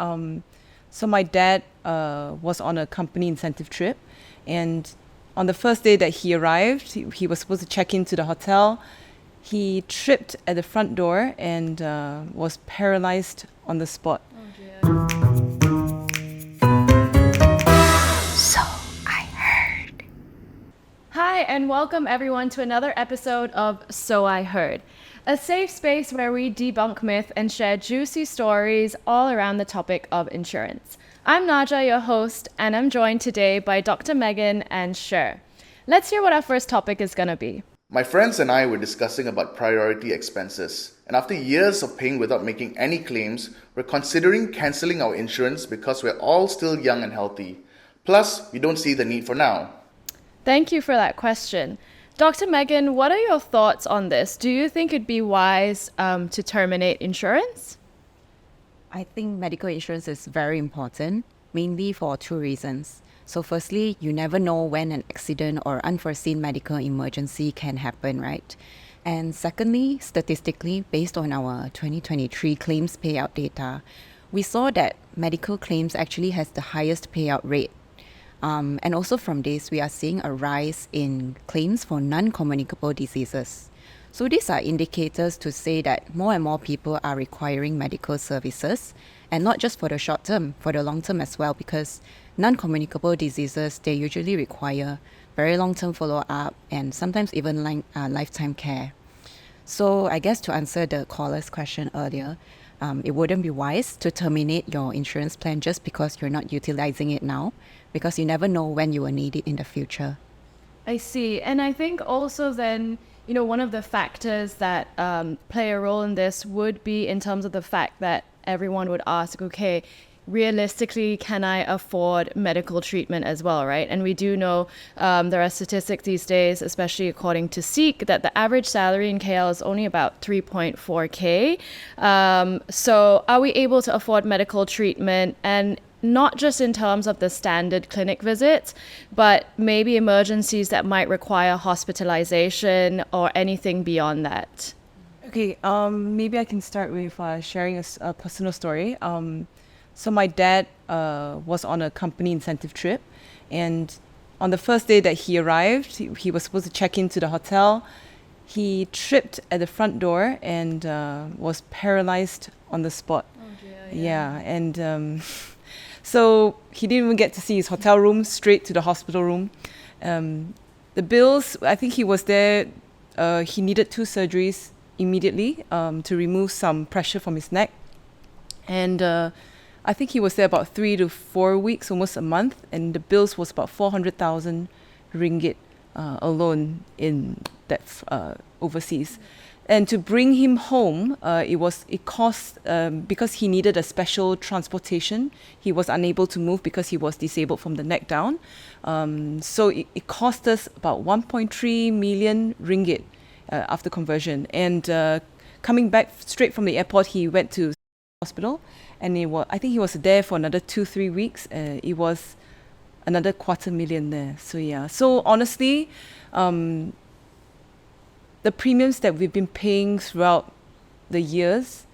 So my dad was on a company incentive trip, and on the first day that he arrived, he was supposed to check into the hotel. He tripped at the front door and was paralyzed on the spot. So I heard. Hi, and welcome everyone to another episode of So I Heard, a safe space where we debunk myth and share juicy stories all around the topic of insurance. I'm Naja, your host, and I'm joined today by Dr. Megan and Sher. Let's hear what our first topic is going to be. My friends and I were discussing about priority expenses, and after years of paying without making any claims, we're considering cancelling our insurance because we're all still young and healthy. Plus, we don't see the need for now. Thank you for that question. Dr. Megan, what are your thoughts on this? Do you think it'd be wise to terminate insurance? I think medical insurance is very important, mainly for two reasons. So firstly, you never know when an accident or unforeseen medical emergency can happen, right? And secondly, statistically, based on our 2023 claims payout data, we saw that medical claims actually has the highest payout rate. And also from this, we are seeing a rise in claims for non-communicable diseases. So these are indicators to say that more and more people are requiring medical services, and not just for the short term, for the long term as well, because non-communicable diseases, they usually require very long-term follow-up and sometimes even lifetime care. So I guess to answer the caller's question earlier, it wouldn't be wise to terminate your insurance plan just because you're not utilizing it now, because you never know when you will need it in the future. I see. And I think also then, one of the factors that play a role in this would be in terms of the fact that everyone would ask, okay, realistically, can I afford medical treatment as well, right? And we do know there are statistics these days, especially according to Seek, that the average salary in KL is only about 3.4K. So are we able to afford medical treatment? And not just in terms of the standard clinic visits, but maybe emergencies that might require hospitalization or anything beyond that. Okay, maybe I can start with sharing a personal story. So my dad was on a company incentive trip, and on the first day that he arrived, he was supposed to check into the hotel. He tripped at the front door and was paralyzed on the spot. Yeah, and so he didn't even get to see his hotel room, straight to the hospital room. The bills, I think he was there, he needed 2 surgeries immediately to remove some pressure from his neck. And I think he was there about 3 to 4 weeks, almost a month, and the bills was about 400,000 ringgit alone in that overseas. And to bring him home, it cost because he needed a special transportation. He was unable to move because he was disabled from the neck down. So it cost us about 1.3 million ringgit after conversion. And coming back straight from the airport, he went to hospital, and I think he was there for another 2-3 weeks. It was another 250,000 there. So yeah. So honestly, the premiums that we've been paying throughout the years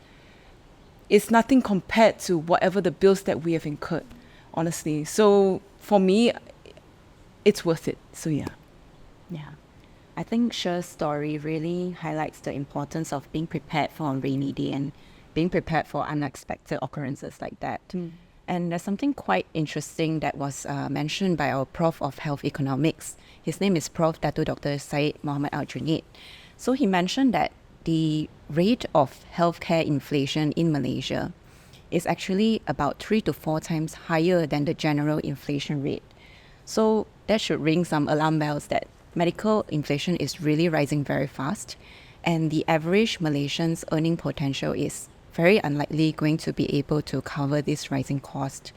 is nothing compared to whatever the bills that we have incurred, honestly. So for me, it's worth it. So yeah. Yeah. I think Sher's story really highlights the importance of being prepared for a rainy day and being prepared for unexpected occurrences like that. And there's something quite interesting that was mentioned by our Prof of Health Economics. His name is Prof. Datu Dr. Syed Muhammad Al-Junaid. So he mentioned that the rate of healthcare inflation in Malaysia is actually about 3 to 4 times higher than the general inflation rate. So that should ring some alarm bells that medical inflation is really rising very fast, and the average Malaysian's earning potential is very unlikely going to be able to cover this rising cost.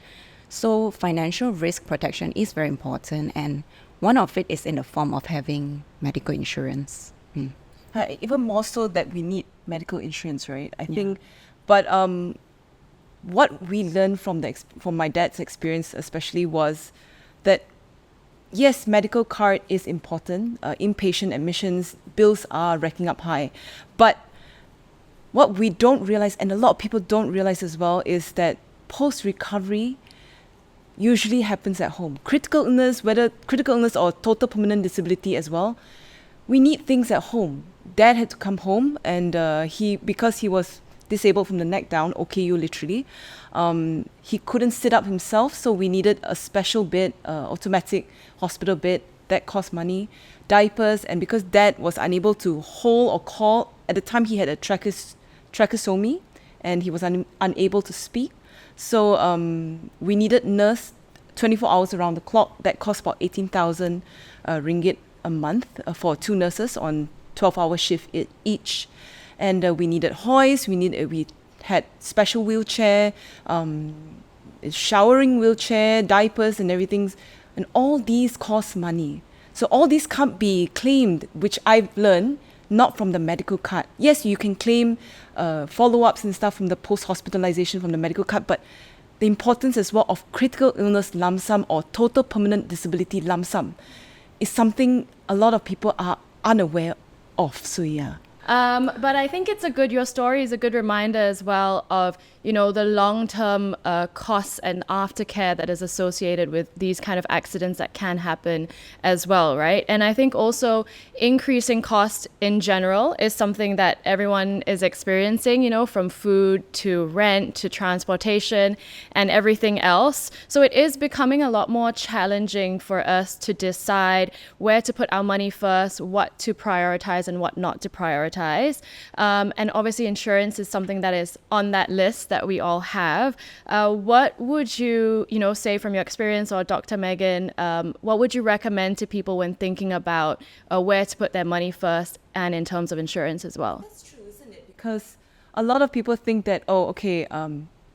So financial risk protection is very important, and one of it is in the form of having medical insurance. Even more so that we need medical insurance, right? I think, but what we learned from my dad's experience, especially, was that yes, medical card is important. Inpatient admissions bills are racking up high, but what we don't realize, and a lot of people don't realize as well, is that post-recovery usually happens at home. Critical illness, whether critical illness or total permanent disability as well, we need things at home. Dad had to come home, and because he was disabled from the neck down, OKU literally, he couldn't sit up himself, so we needed a special bed, automatic hospital bed that cost money, diapers, and because Dad was unable to hold or call, at the time he had a tracheostomy, and he was unable to speak. So we needed nurse 24 hours around the clock. That cost about 18,000 ringgit a month for 2 nurses on 12-hour shift each. And we needed hoist, we had special wheelchair, showering wheelchair, diapers and everything. And all these cost money. So all these can't be claimed, which I've learned, not from the medical card. Yes, you can claim follow-ups and stuff from the post-hospitalization from the medical card, but the importance as well of critical illness lump sum or total permanent disability lump sum is something a lot of people are unaware of. So yeah. But I think your story is a good reminder as well of, the long-term costs and aftercare that is associated with these kind of accidents that can happen as well, right? And I think also increasing cost in general is something that everyone is experiencing, from food to rent to transportation and everything else. So it is becoming a lot more challenging for us to decide where to put our money first, what to prioritize and what not to prioritize. And obviously insurance is something that is on that list that we all have. What would you, say from your experience, or Dr. Megan, what would you recommend to people when thinking about where to put their money first and in terms of insurance as well? That's true, isn't it? Because a lot of people think that,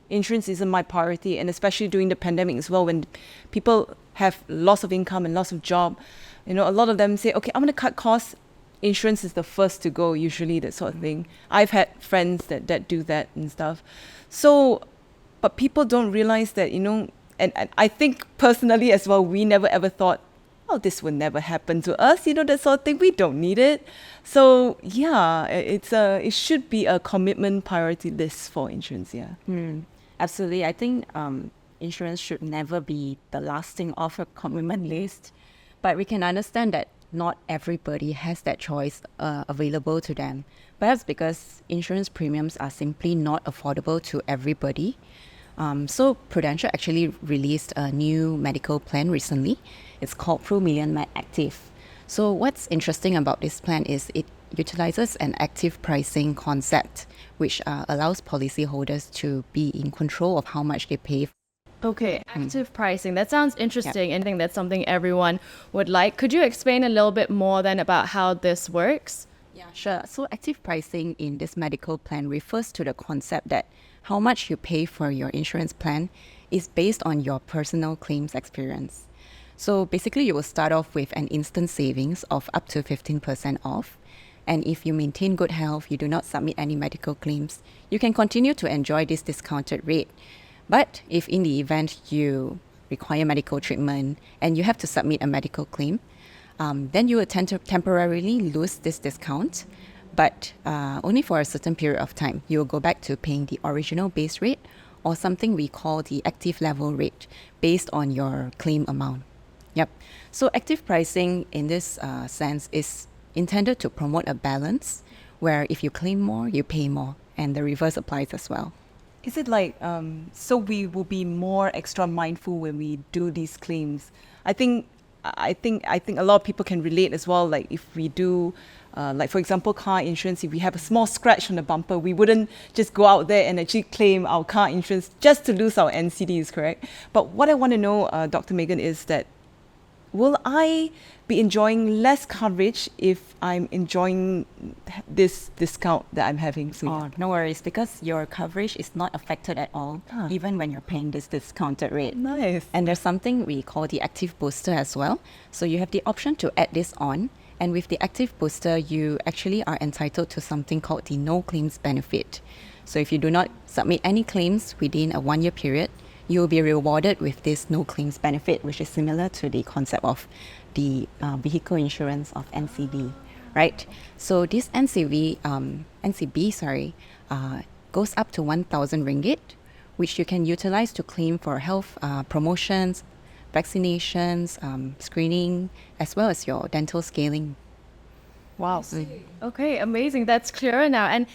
insurance isn't my priority, and especially during the pandemic as well, when people have loss of income and loss of job, a lot of them say, okay, I'm going to cut costs. Insurance is the first to go, usually, that sort of thing. I've had friends that do that and stuff. So, but people don't realize that, and I think personally as well, we never ever thought, oh, this will never happen to us, that sort of thing. We don't need it. So yeah, it should be a commitment priority list for insurance, yeah. Absolutely. I think insurance should never be the last thing off a commitment list. But we can understand that not everybody has that choice available to them. Perhaps because insurance premiums are simply not affordable to everybody. So Prudential actually released a new medical plan recently. It's called Pro Million Med Active. So what's interesting about this plan is it utilizes an active pricing concept, which allows policyholders to be in control of how much they pay. Okay, active pricing. That sounds interesting. I think that's something everyone would like. Could you explain a little bit more then about how this works? Yeah, sure. So active pricing in this medical plan refers to the concept that how much you pay for your insurance plan is based on your personal claims experience. So basically, you will start off with an instant savings of up to 15% off. And if you maintain good health, you do not submit any medical claims, you can continue to enjoy this discounted rate. But if in the event you require medical treatment and you have to submit a medical claim, then you will tend to temporarily lose this discount, but only for a certain period of time. You will go back to paying the original base rate, or something we call the active level rate, based on your claim amount. Yep. So active pricing in this sense is intended to promote a balance where if you claim more, you pay more, and the reverse applies as well. Is it like, so we will be more extra mindful when we do these claims? I think a lot of people can relate as well. Like if we do, like for example, car insurance, if we have a small scratch on the bumper, we wouldn't just go out there and actually claim our car insurance just to lose our NCDs, correct? But what I want to know, Dr. Megan, is that will I be enjoying less coverage if I'm enjoying this discount that I'm having? So, Oh, no worries, because your coverage is not affected at all, even when you're paying this discounted rate. nice. And there's something we call the active booster as well. So you have the option to add this on. And with the active booster, you actually are entitled to something called the no claims benefit. So if you do not submit any claims within a 1-year period, you will be rewarded with this no claims benefit, which is similar to the concept of the vehicle insurance of NCB, right? So this NCB, goes up to 1,000 ringgit, which you can utilize to claim for health promotions, vaccinations, screening, as well as your dental scaling. Wow. Okay, amazing. That's clearer now. And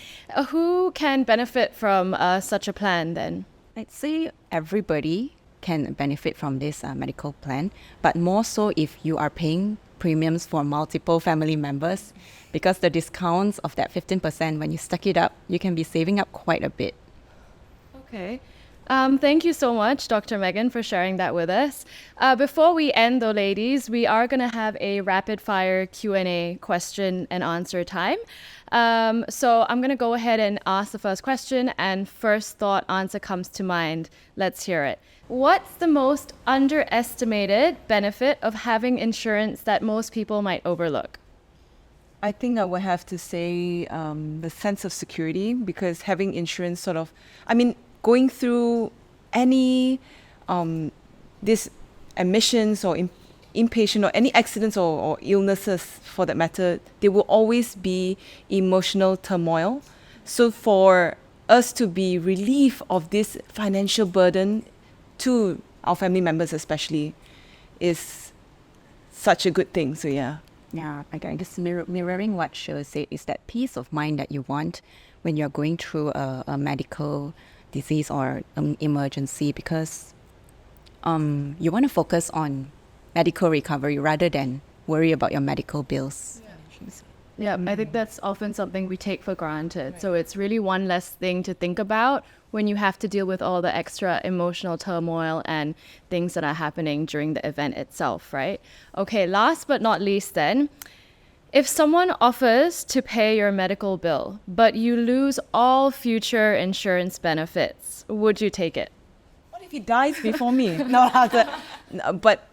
who can benefit from such a plan then? I'd say everybody can benefit from this medical plan, but more so if you are paying premiums for multiple family members, because the discounts of that 15%, when you stack it up, you can be saving up quite a bit. Okay. Thank you so much, Dr. Megan, for sharing that with us. Before we end, though, ladies, we are going to have a rapid-fire Q&A question and answer time. So I'm going to go ahead and ask the first question, and first thought answer comes to mind. Let's hear it. What's the most underestimated benefit of having insurance that most people might overlook? I think I would have to say the sense of security, because having insurance going through any this admissions or inpatient or any accidents or illnesses for that matter, there will always be emotional turmoil. So for us to be relieved of this financial burden to our family members especially is such a good thing. So yeah. Yeah, I guess mirroring what Sher said is that peace of mind that you want when you're going through a medical disease or emergency, because you want to focus on medical recovery rather than worry about your medical bills. Yeah, I think that's often something we take for granted. Right. So it's really one less thing to think about when you have to deal with all the extra emotional turmoil and things that are happening during the event itself, right? Okay, last but not least then, if someone offers to pay your medical bill, but you lose all future insurance benefits, would you take it? What if he dies before me? But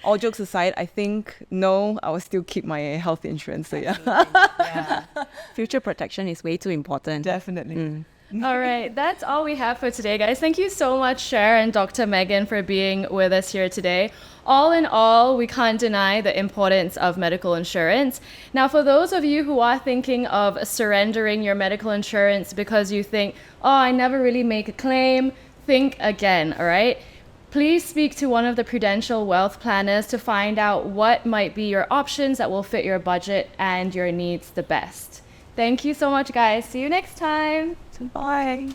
all jokes aside, I think no, I will still keep my health insurance. So yeah. Future protection is way too important. Definitely. All right, that's all we have for today, guys. Thank you so much, Sher and Dr. Megan, for being with us here today. All in all, we can't deny the importance of medical insurance. Now, for those of you who are thinking of surrendering your medical insurance because you think, oh, I never really make a claim, think again, all right? Please speak to one of the Prudential Wealth Planners to find out what might be your options that will fit your budget and your needs the best. Thank you so much, guys. See you next time. Bye.